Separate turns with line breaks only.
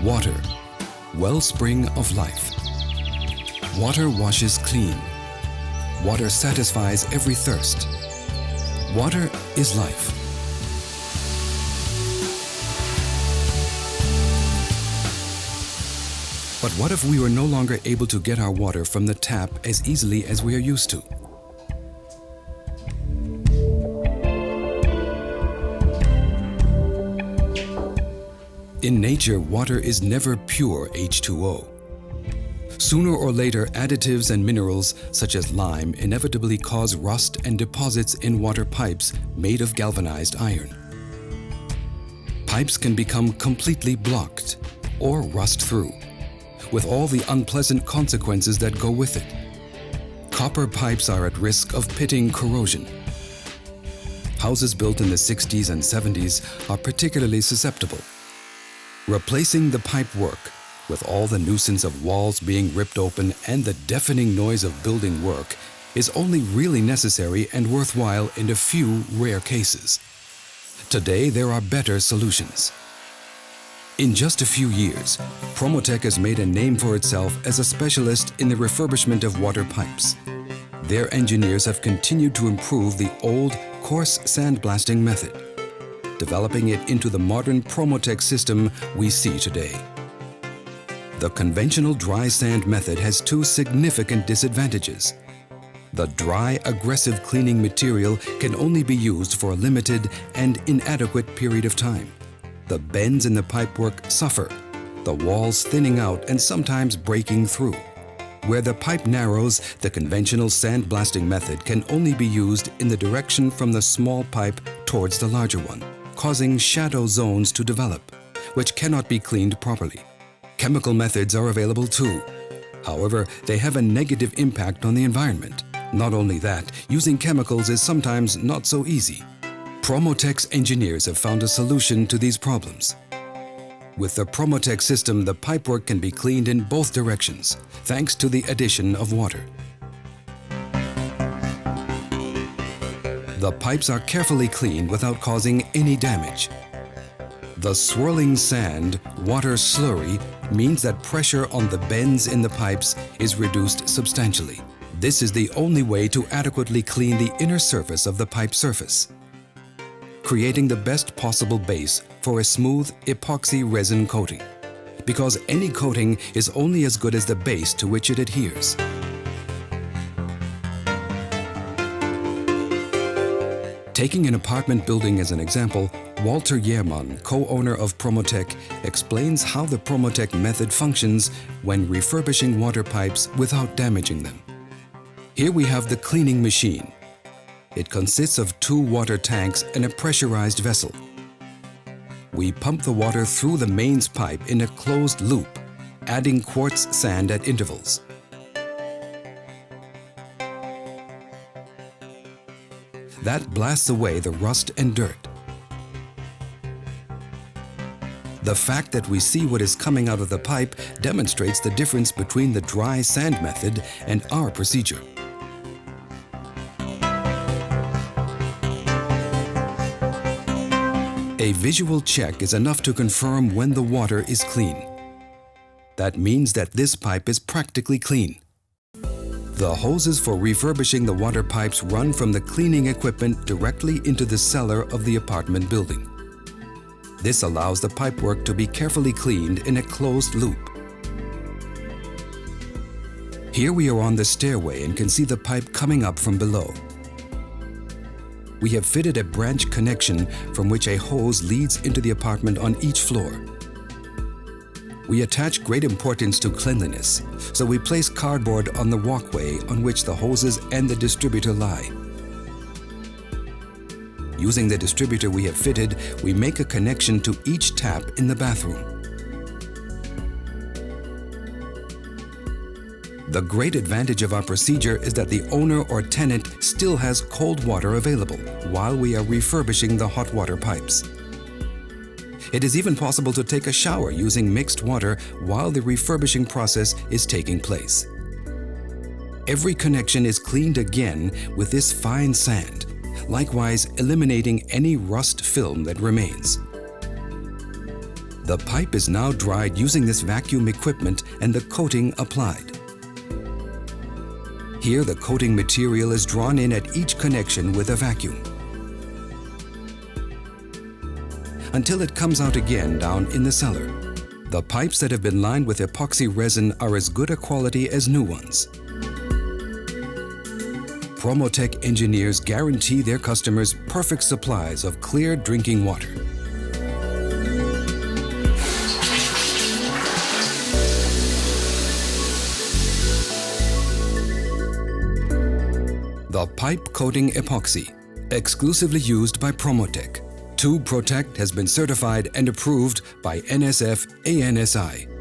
Water, wellspring of life. Water washes clean. Water satisfies every thirst. Water is life. But what if we were no longer able to get our water from the tap as easily as we are used to? In nature, water is never pure H2O. Sooner or later, additives and minerals such as lime inevitably cause rust and deposits in water pipes made of galvanized iron. Pipes can become completely blocked or rust through, with all the unpleasant consequences that go with it. Copper pipes are at risk of pitting corrosion. Houses built in the 60s and 70s are particularly susceptible. Replacing the pipe work, with all the nuisance of walls being ripped open and the deafening noise of building work, is only really necessary and worthwhile in a few rare cases. Today, there are better solutions. In just a few years, Promotec has made a name for itself as a specialist in the refurbishment of water pipes. Their engineers have continued to improve the old, coarse sandblasting method, developing it into the modern Promotec system we see today. The conventional dry sand method has two significant disadvantages. The dry, aggressive cleaning material can only be used for a limited and inadequate period of time. The bends in the pipework suffer, the walls thinning out and sometimes breaking through. Where the pipe narrows, the conventional sandblasting method can only be used in the direction from the small pipe towards the larger one, causing shadow zones to develop, which cannot be cleaned properly. Chemical methods are available too. However, they have a negative impact on the environment. Not only that, using chemicals is sometimes not so easy. Promotec's engineers have found a solution to these problems. With the Promotec system, the pipework can be cleaned in both directions, thanks to the addition of water. The pipes are carefully cleaned without causing any damage. The swirling sand, water slurry, means that pressure on the bends in the pipes is reduced substantially. This is the only way to adequately clean the inner surface of the pipe surface, creating the best possible base for a smooth epoxy resin coating, because any coating is only as good as the base to which it adheres. Taking an apartment building as an example, Walter Jerman, co-owner of Promotec, explains how the Promotec method functions when refurbishing water pipes without damaging them. Here we have the cleaning machine. It consists of 2 water tanks and a pressurized vessel. We pump the water through the mains pipe in a closed loop, adding quartz sand at intervals. That blasts away the rust and dirt. The fact that we see what is coming out of the pipe demonstrates the difference between the dry sand method and our procedure. A visual check is enough to confirm when the water is clean. That means that this pipe is practically clean. The hoses for refurbishing the water pipes run from the cleaning equipment directly into the cellar of the apartment building. This allows the pipework to be carefully cleaned in a closed loop. Here we are on the stairway and can see the pipe coming up from below. We have fitted a branch connection from which a hose leads into the apartment on each floor. We attach great importance to cleanliness, so we place cardboard on the walkway on which the hoses and the distributor lie. Using the distributor we have fitted, we make a connection to each tap in the bathroom. The great advantage of our procedure is that the owner or tenant still has cold water available while we are refurbishing the hot water pipes. It is even possible to take a shower using mixed water while the refurbishing process is taking place. Every connection is cleaned again with this fine sand, likewise eliminating any rust film that remains. The pipe is now dried using this vacuum equipment and the coating applied. Here, the coating material is drawn in at each connection with a vacuum, until it comes out again down in the cellar. The pipes that have been lined with epoxy resin are as good a quality as new ones. Promotec engineers guarantee their customers perfect supplies of clear drinking water. The pipe coating epoxy, exclusively used by Promotec. Tube Protect has been certified and approved by NSF ANSI.